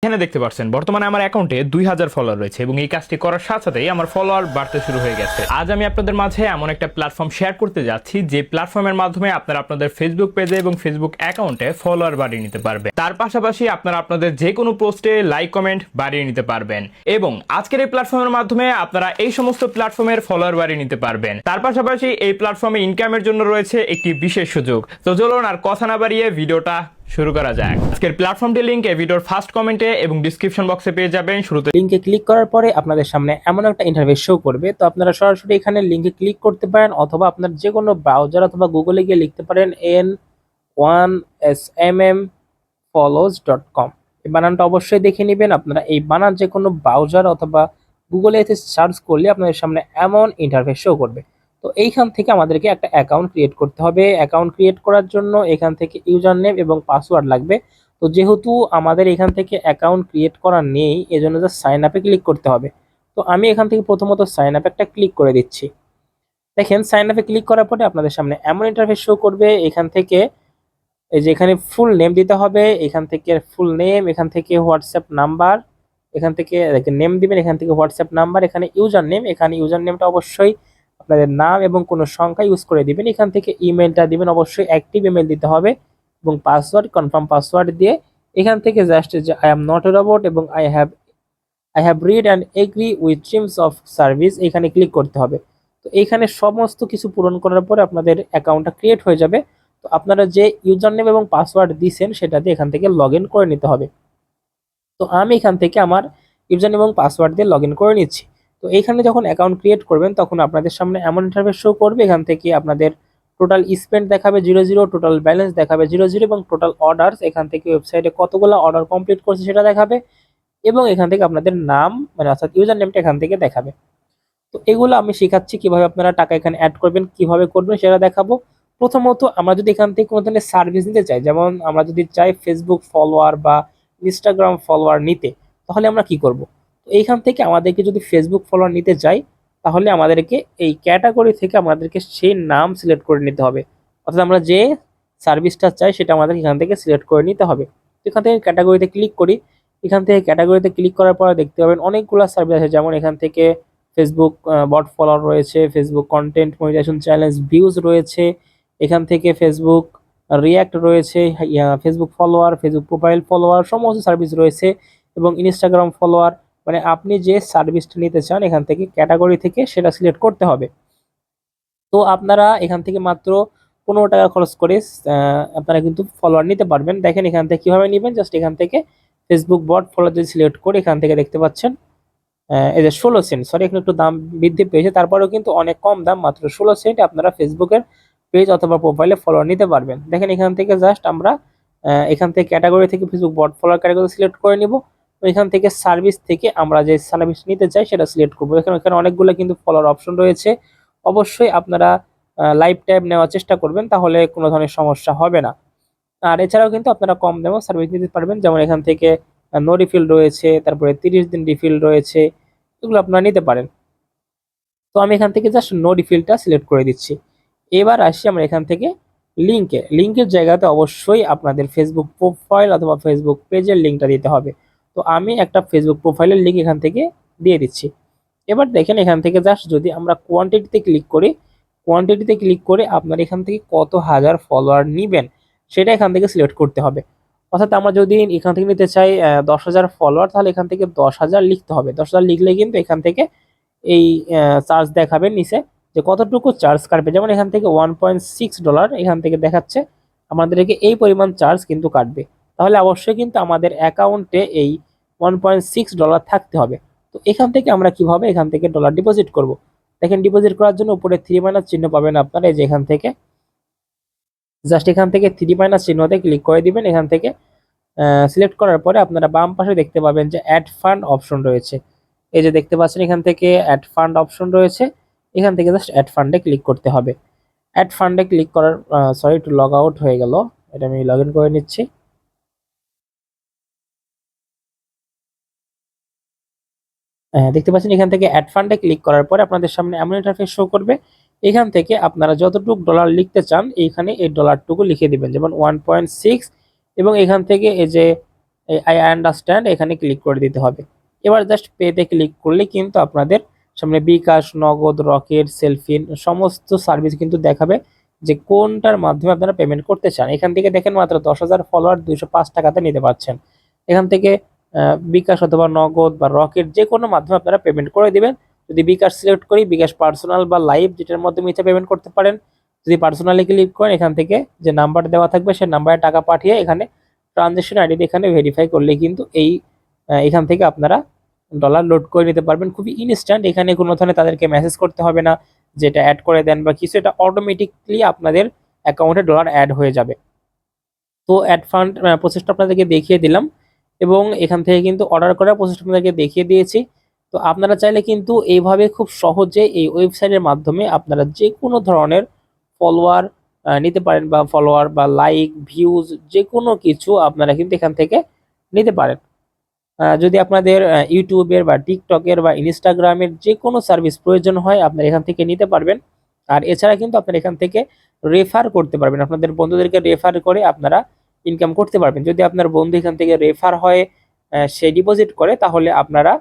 এখানে দেখতে পাচ্ছেন বর্তমানে আমার অ্যাকাউন্টে 2000 ফলোয়ার রয়েছে এবং এই কাজটি করার সাথে সাথেই আমার ফলোয়ার বাড়তে শুরু হয়ে গেছে। আজ আমি আপনাদের মাঝে এমন একটা প্ল্যাটফর্ম শেয়ার করতে যাচ্ছি যে প্ল্যাটফর্মের মাধ্যমে আপনারা আপনাদের ফেসবুক পেজে এবং ফেসবুক অ্যাকাউন্টে ফলোয়ার বাড়িয়ে নিতে পারবেন। তার পাশাপাশি আপনারা আপনাদের যে কোনো পোস্টে লাইক কমেন্ট বাড়িয়ে নিতে পারবেন এবং আজকের এই প্ল্যাটফর্মের মাধ্যমে আপনারা এই সমস্ত প্ল্যাটফর্মের ফলোয়ার বাড়িয়ে নিতে পারবেন। তার পাশাপাশি এই প্ল্যাটফর্মে ইনকামের জন্য রয়েছে একটি বিশেষ সুযোগ। তো চলুন আর কথা না বাড়িয়ে ভিডিওটা শুরু করা যাক। আজকের প্ল্যাটফর্মটির লিংক এই ভিডিওর ফার্স্ট কমেন্টে এবং ডিসক্রিপশন বক্সে পেয়ে যাবেন। শুরুতে লিংকে ক্লিক করার পরে আপনাদের সামনে এমন একটা ইন্টারফেস শো করবে। তো আপনারা সরাসরি এখানে লিংকে ক্লিক করতে পারেন অথবা আপনার যে কোনো ব্রাউজার অথবা গুগলে গিয়ে লিখতে পারেন n1smfollows.com। এই বানানটা অবশ্যই দেখে নেবেন। আপনারা এই বানান যে কোনো ব্রাউজার অথবা গুগলে এতে সার্চ করলে আপনাদের সামনে এমন ইন্টারফেস শো করবে। তো এইখান থেকে আমাদেরকে একটা অ্যাকাউন্ট ক্রিয়েট করতে হবে। অ্যাকাউন্ট ক্রিয়েট করার জন্য এখান থেকে ইউজার নেম এবং পাসওয়ার্ড লাগবে। তো যেহেতু আমাদের এখান থেকে অ্যাকাউন্ট ক্রিয়েট করা নেই, এজন্য জাস্ট সাইন আপে ক্লিক করতে হবে। তো আমি এখান থেকে প্রথমত সাইন আপে একটা ক্লিক করে দিচ্ছি। দেখেন সাইন আপে ক্লিক করার পরে আপনাদের সামনে এমন ইন্টারফেস শো করবে। এখান থেকে এই যে এখানে ফুল নেম দিতে হবে, এখান থেকে ফুল নেম, এখান থেকে হোয়াটসঅ্যাপ নাম্বার, এখান থেকে নেম দিবেন, এখান থেকে হোয়াটসঅ্যাপ নাম্বার, এখানে ইউজার নেম, এখানে ইউজার নেমটা অবশ্যই আপনাদের নাম এবং কোনো সংখ্যা ইউজ করে দিবেন। এখান থেকে ইমেলটা দিবেন, অবশ্যই অ্যাক্টিভ ইমেল দিতে হবে এবং পাসওয়ার্ড কনফার্ম পাসওয়ার্ড দিয়ে এখান থেকে জাস্ট যে I am not a robot এবং I have read and agree with terms of service এখানে ক্লিক করতে হবে। তো এইখানে সমস্ত কিছু পূরণ করার পরে আপনাদের অ্যাকাউন্টটা ক্রিয়েট হয়ে যাবে। তো আপনারা যে ইউজার নেম এবং পাসওয়ার্ড দিয়েছেন সেটা দিয়ে এখান থেকে লগ ইন করে নিতে হবে। তো আমি এখান থেকে আমার ইউজার নেম এবং পাসওয়ার্ড দিয়ে লগ ইন করে নিচ্ছি। তো এইখানে যখন অ্যাকাউন্ট ক্রিয়েট করবেন তখন আপনাদের সামনে এমন ইন্টারফেস শো করবে। এখান থেকে আপনাদের টোটাল স্পেন্ড দেখাবে 0 টোটাল ব্যালেন্স দেখাবে 0 এবং টোটাল অর্ডারস এখান থেকে ওয়েবসাইটে কতগুলো অর্ডার কমপ্লিট করছে সেটা দেখাবে এবং এখান থেকে আপনাদের নাম মানে অর্থাৎ ইউজার নেমটা এখান থেকে দেখাবে। তো এগুলো আমি শেখাচ্ছি কিভাবে আপনারা টাকা এখানে অ্যাড করবেন, কিভাবে করবেন সেটা দেখাবো। প্রথমত আমরা যদি এখান থেকে কোনো ধরনের সার্ভিস নিতে চাই, যেমন আমরা যদি চাই ফেসবুক ফলোয়ার বা ইনস্টাগ্রাম ফলোয়ার নিতে, তাহলে আমরা কি করব? তো এইখান থেকে আমাদেরকে যদি ফেসবুক ফলোয়ার নিতে চাই তাহলে আমাদেরকে এই ক্যাটাগরি থেকে আমাদেরকে সেই নাম সিলেক্ট করে নিতে হবে। অর্থাৎ আমরা যে সার্ভিসটা চাই সেটা আমাদের এখান থেকে সিলেক্ট করে নিতে হবে। তো এখান থেকে ক্যাটাগরিতে ক্লিক করি। এখান থেকে ক্যাটাগরিতে ক্লিক করার পরে দেখতে পাবেন অনেকগুলো সার্ভিস আছে, যেমন এখান থেকে ফেসবুক বট ফলোয়ার রয়েছে, Facebook content monetization challenge views রয়েছে, এখান থেকে ফেসবুক রিয়্যাক্ট রয়েছে, Facebook follower, Facebook profile follower সমস্ত সার্ভিস রয়েছে এবং ইনস্টাগ্রাম ফলোয়ার। মানে আপনি যে সার্ভিসটা নিতে চান এখান থেকে ক্যাটাগরি থেকে সেটা সিলেক্ট করতে হবে। তো আপনারা এখান থেকে মাত্র 15 টাকা খরচ করে আপনারা কিন্তু ফলোয়ার নিতে পারবেন। দেখেন এখান থেকে কীভাবে নেবেন, জাস্ট এখান থেকে ফেসবুক বট ফলোয়ার যদি সিলেক্ট করে এখান থেকে দেখতে পাচ্ছেন এই যে 16 সেন্ট, সরি এখানে একটু দাম বৃদ্ধি পেয়েছে, তারপরেও কিন্তু অনেক কম দাম, মাত্র 16 সেন্ট আপনারা ফেসবুকের পেজ অথবা প্রোফাইলে ফলোয়ার নিতে পারবেন। দেখেন এখান থেকে জাস্ট আমরা এখান থেকে ক্যাটাগরি থেকে Facebook bot follower category select করে নিব। তো এখান থেকে সার্ভিস থেকে আমরা যে সার্ভিস নিতে চাই সেটা সিলেক্ট করবো। এখানে অনেকগুলো কিন্তু ফলোয়ার অপশন রয়েছে। অবশ্যই আপনারা লাইফ টাইম নেওয়ার চেষ্টা করবেন, তাহলে কোনো ধরনের সমস্যা হবে না। আর এছাড়াও কিন্তু আপনারা কম দামেও সার্ভিস নিতে পারবেন, যেমন এখান থেকে নো রিফিল রয়েছে, তারপরে 30 দিন রিফিল রয়েছে, এগুলো আপনারা নিতে পারেন। তো আমি এখান থেকে জাস্ট নো রিফিলটা সিলেক্ট করে দিচ্ছি। এবার আসি আমরা এখান থেকে লিঙ্কের জায়গাতে অবশ্যই আপনাদের ফেসবুক প্রোফাইল অথবা ফেসবুক পেজের লিঙ্কটা দিতে হবে। তো আমি একটা ফেসবুক প্রোফাইলের লিঙ্ক এখান থেকে দিয়ে দিচ্ছি। এবার দেখেন এখান থেকে জাস্ট যদি আমরা কোয়ান্টিটিতে ক্লিক করি, কোয়ান্টিটিতে ক্লিক করে আপনার এখান থেকে কত হাজার ফলোয়ার নেবেন সেটা এখান থেকে সিলেক্ট করতে হবে। অর্থাৎ আমরা যদি এখান থেকে নিতে চাই 10,000 ফলোয়ার, তাহলে এখান থেকে 10,000 লিখতে হবে। 10,000 লিখলে কিন্তু এখান থেকে এই চার্জ দেখাবে নিচে যে কতটুকু চার্জ কাটবে। যেমন এখান থেকে $1.6 এখান থেকে দেখাচ্ছে, আমাদেরকে এই পরিমাণ চার্জ কিন্তু কাটবে। তাহলে অবশ্যই কিন্তু আমাদের অ্যাকাউন্টে এই $1.6 থাকতে হবে। তো এখান থেকে আমরা কিভাবে এখান থেকে ডলার ডিপোজিট করব? দেখেন ডিপোজিট করার জন্য উপরে 3 মাইনাস চিহ্ন পাবেন আপনারা, এই যে এখান থেকে জাস্ট এখান থেকে 3 মাইনাস চিহ্নতে ক্লিক করে দিবেন। এখান থেকে সিলেক্ট করার পরে আপনারা বাম পাশে দেখতে পাবেন যে অ্যাড ফান্ড অপশন রয়েছে। এই যে দেখতে পাচ্ছেন এখান থেকে অ্যাড ফান্ড অপশন রয়েছে, এখান থেকে জাস্ট অ্যাড ফান্ডে ক্লিক করতে হবে। অ্যাড ফান্ডে ক্লিক করার সরি একটু লগ আউট হয়ে গেল, এটা আমি লগ ইন করে নিচ্ছি। দেখতে পাচ্ছেন এখান থেকে অ্যাড ফান্ডে ক্লিক করার পরে আপনাদের সামনে এমন ইন্টারফেস শো করবে। এখান থেকে আপনারা যতটুকু ডলার লিখতে চান এইখানে এই ডলারটুকু লিখে দিবেন, যেমন 1.6 এবং এখান থেকে এই যে এই আই আন্ডারস্ট্যান্ড এখানে ক্লিক করে দিতে হবে। এবার জাস্ট পেতে ক্লিক করলে কিন্তু আপনাদের সামনে বিকাশ, নগদ, রকেট, সেলফিন সমস্ত সার্ভিস কিন্তু দেখাবে যে কোনটার মাধ্যমে আপনারা পেমেন্ট করতে চান। এখান থেকে দেখেন মাত্র 10,000 ফলোয়ার 205 টাকাতে নিতে পারছেন। এখান থেকে বিকাশ অথবা নগদ বা রকেট যে কোনো মাধ্যমে আপনারা পেমেন্ট করে দিবেন। যদি বিকাশ সিলেক্ট করি, বিকাশ পার্সোনাল বা লাইভ যেটার মাধ্যমে ইচ্ছা পেমেন্ট করতে পারেন। যদি পার্সোনালি ক্লিক করেন, এখান থেকে যে নাম্বার দেওয়া থাকবে সেই নাম্বারে টাকা পাঠিয়ে এখানে ট্রানজ্যাকশন আইডি এখানে ভেরিফাই করলে কিন্তু এখান থেকে আপনারা ডলার লোড করে নিতে পারবেন খুবই ইনস্ট্যান্ট। এখানে কোনো ধরনের তাদেরকে মেসেজ করতে হবে না যেটা অ্যাড করে দেন বা কিছু, এটা অটোমেটিকলি আপনাদের অ্যাকাউন্টে ডলার অ্যাড হয়ে যাবে। তো অ্যাড ফান্ড প্রসেসটা আপনাদেরকে দেখিয়ে দিলাম এবং এখান থেকে কিন্তু অর্ডার করার প্রসেসটা আপনাদেরকে দেখিয়ে দিয়েছি। তো আপনারা চাইলে কিন্তু এইভাবে খুব সহজে এই ওয়েবসাইটের মাধ্যমে আপনারা যে কোনো ধরনের ফলোয়ার নিতে পারেন বা ফলোয়ার বা লাইক, ভিউজ যে কোনো কিছু আপনারা কিন্তু এখান থেকে নিতে পারেন। যদি আপনাদের ইউটিউবের বা টিকটকের বা ইনস্টাগ্রামের যে কোনো সার্ভিস প্রয়োজন হয় আপনারা এখান থেকে নিতে পারবেন। আর এছাড়া কিন্তু আপনারা এখান থেকে রেফার করতে পারবেন, আপনাদের বন্ধুদেরকে রেফার করে আপনারা ইনকাম করতে পারবেন। যদি আপনার বন্ধু এখান থেকে রেফার হয়ে সে ডিপোজিট করে, তাহলে আপনারা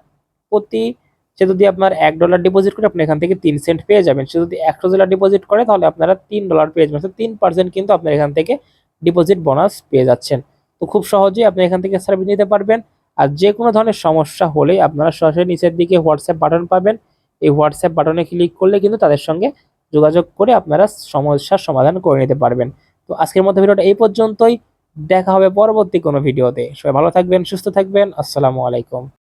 সে যদি আপনার $1 ডিপোজিট করে আপনি এখান থেকে 3 সেন্ট পেয়ে যাবেন। সে যদি $100 ডিপোজিট করে তাহলে আপনারা $3 পেয়ে যাবেন। 3% কিন্তু আপনার এখান থেকে ডিপোজিট বোনাস পেয়ে যাচ্ছেন। তো খুব সহজেই আপনি এখান থেকে সার্ভিস নিতে পারবেন। আর যে কোনো ধরনের সমস্যা হলেই আপনারা সরাসরি নিচের দিকে হোয়াটসঅ্যাপ বাটন পাবেন। এই হোয়াটসঅ্যাপ বাটনে ক্লিক করলে কিন্তু তাদের সঙ্গে যোগাযোগ করে আপনারা সমস্যার সমাধান করে নিতে পারবেন। তো আজকের মতো ভিডিওটা এই পর্যন্তই। দেখা হবে পরবর্তী কোনো ভিডিওতে। সবাই ভালো থাকবেন, সুস্থ থাকবেন। আসসালামু আলাইকুম।